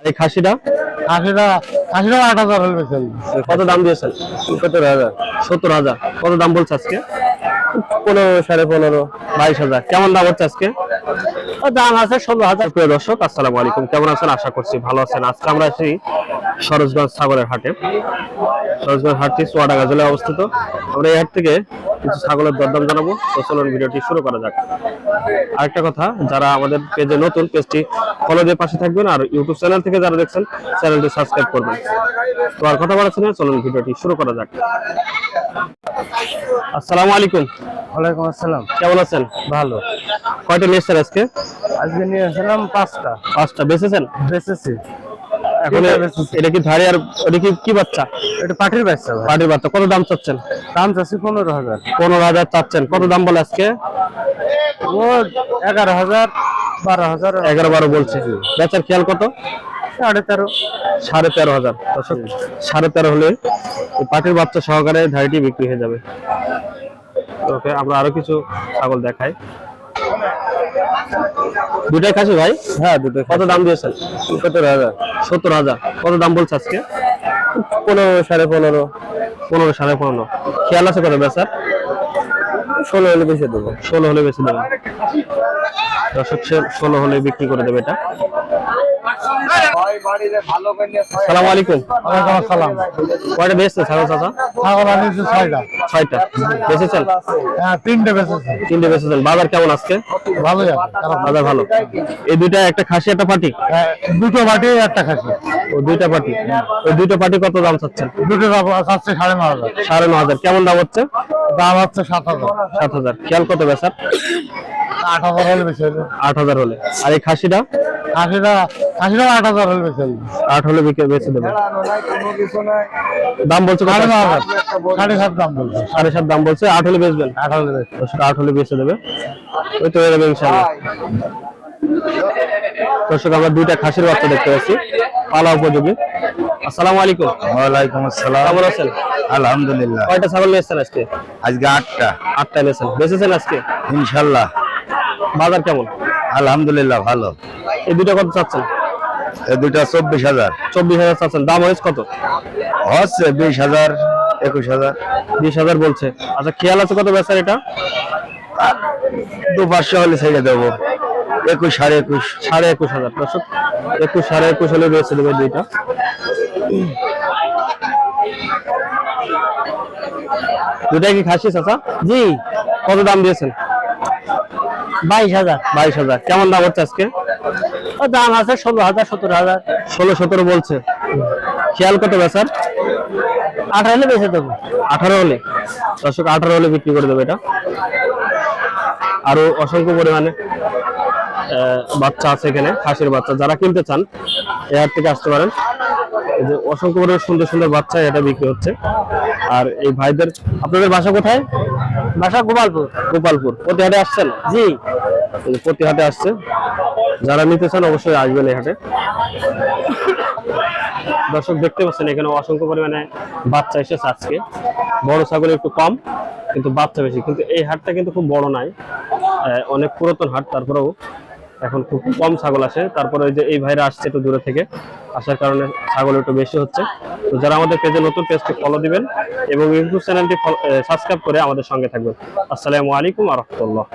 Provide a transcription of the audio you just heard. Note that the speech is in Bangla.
এই খাসিটা খাসিটা খাসিটা 8,000 হলে বেচেন। কত দাম দিয়েছেন? 17,000। 17,000। কত দাম বলছে আজকে? 15, 15.5। 22,000। কেমন দাম হচ্ছে আজকে? দাম আছে 16,000। প্রিয় দর্শক, আসসালামু আলাইকুম। কেমন আছেন? আশা করছি ভালো আছেন। আজকে আমরা আছি সরোজগঞ্জ ছাগলের হাটে। সরোজগঞ্জ হাটটি চুয়াডাঙ্গা জেলায় অবস্থিত। আমরা এই হাট থেকে কিছু ছাগলের দরদাম জানাবো। তো চলুন ভিডিওটি শুরু করা যাক। আরেকটা কথা, যারা আমাদের পেজে নতুন, পেজটি ফলো দিয়ে পাশে থাকবেন, আর ইউটিউব চ্যানেল থেকে যারা দেখছেন চ্যানেলটি সাবস্ক্রাইব করবেন। তো আর কথা বলাচ্ছি না, চলুন ভিডিওটি শুরু করা যাক। আসসালামু আলাইকুম। ওয়ালাইকুম আসসালাম। কেমন আছেন? ভালো। কয়টা নিয়েছেন আজকে? আজকে নিয়ে আসলাম 5টা। 5টা বেচেছেন? বেচেছি। এখন এটা কি ধারে, আর ওটা কি বাচ্চা? এটা পাটির বাচ্চা ভাই। পাটির বাচ্চা। কত দাম চাচ্ছেন? দাম চাচ্ছি 15,000। 15,000 চাচ্ছেন। কত দাম বলে আজকে? ও 11,000, 12,000। 11-12 বলছে। বেচার খেয়াল কত? 13,500। 13,500। দর্শক, 13,500 হলে এই পাটির বাচ্চা সহকারে ধাড়িটি বিক্রি হয়ে যাবে। ওকে, আমরা আরো কিছু ছাগল দেখাই। দুটাই খাসি ভাই? হ্যাঁ, দুটো। কত দাম দিয়েছেন? 17,000। 17,000। কত দাম বলছে আজকে? 15, 15.5। 15, 15.5। খেয়াল আছে কত বেচার? 16 হলে বেচে দেবো। 16 হলে বেশি দেবে। দর্শক, 16 হলে বিক্রি করে দেবে এটা। আসসালামু আলাইকুম। ওয়ালাইকুম আসসালাম। কয়টা বেচছে ছাগল চাচা? ছাগল আনিয়েছে 6টা। 6টা বেচেছেন? হ্যাঁ, 3টে বেচেছি। 3টে বেচেছেন। বাজার কেমন আজকে? ভালোই আছে। বাজার ভালো। এই দুইটা, একটা খাসি একটা পাটি? দুটো বাটি, একটা খাসি। ও, দুইটা পাটি। ওই দুইটা পাটি কত দাম চাচ্ছেন? দুটো চাচ্ছে 9,500। 9,500। কেমন দাম হচ্ছে? দাম হচ্ছে 7,000। 7,000। খেয়াল কত বেচার? 8,000 হলে বেচে দেবো। 8,000 হলে। আর এই খাসিটা? খাসিটা 8,000 হলে বেচে দেবো। 8 হলে বেচে দেবে। দাম বলছে কত? 9,500। 7.5 দাম বলছে। 7.5 দাম বলছে। 8 হলে বেচবেন? 8 হলে বেচে। 8 হলে বেচে দেবে। ওই তো হয়ে যাবে ইনশাআল্লাহ। দর্শক, আমরা দুইটা খাসির বাচ্চা দেখতে পাচ্ছি, পালা উপযোগী। আসসালামু আলাইকুম। ওয়ালাইকুম আসসালাম। কেমন আছেন? আলহামদুলিল্লাহ। কয়টা ছাগল নিয়েছেন আজকে? আজকে 8টা। 8টা নিয়েছেন। বেচেছেন আজকে? ইনশাআল্লাহ। বাজার কেমন? আলহামদুলিল্লাহ ভালো। এই দুইটা কত চাচ্ছেন? এই দুইটা 24,000। 24,000 চাচ্ছেন। দাম হয়েছে কত? হচ্ছে 20,000, 21,000। 20,000 বলছে। আচ্ছা, খেয়াল আছে কত বেচার এটা? 2-500 হলে ছেড়ে দেবো। 21, 21.5। 21,500। দর্শক, 21, 21.5 হলে বেচে দেবে দুইটা। দুটাই কি খাসি চাচা? জি। কত দাম দিয়েছেন? 22,000। 22,000। কেমন দাম হচ্ছে আজকে? দাম আছে 16,000, 17,000। 16-17 বলছে। খেয়াল কত বেচার? 18 হলে বেচে দেবো। 18 হলে। দর্শক, 18 হলে বিক্রি করে দেবে এটা। আরো অসংখ্য পরিমাণে বাচ্চা আছে এখানে, খাসির বাচ্চা। যারা কিনতে চান এই হাট থেকে আসতে পারেন। এই যে অসংখ্য পরিমাণে সুন্দর সুন্দর বাচ্চা এটা বিক্রি হচ্ছে। আর এই ভাইদের, আপনাদের বাসা কোথায়? বাসা গোপালপুর। গোপালপুর। প্রতি হাটে আসছেন? জি। প্রতি হাটে আসছে। যারা নিতে চান অবশ্যই আসবেন এই হাটে। দর্শক, দেখতে পাচ্ছেন এখানে অসংখ্য পরিমাণে বাচ্চা এসেছে আজকে। বড় ছাগল একটু কম, কিন্তু বাচ্চা বেশি। কিন্তু এই হাটটা কিন্তু খুব বড় নাই, অনেক পুরাতন হাট। তারপরেও এখন খুব কম ছাগল আসে। তারপরে ওই যে এই ভাইরা আসছে একটু দূরে থেকে, আসার কারণে ছাগল একটু বেশি হচ্ছে। তো যারা আমাদের পেজে নতুন, পেজটি ফলো দিবেন এবং ইউটিউব চ্যানেলটি সাবস্ক্রাইব করে আমাদের সঙ্গে থাকবেন। আসসালামু আলাইকুম ওয়া রাহমাতুল্লাহ।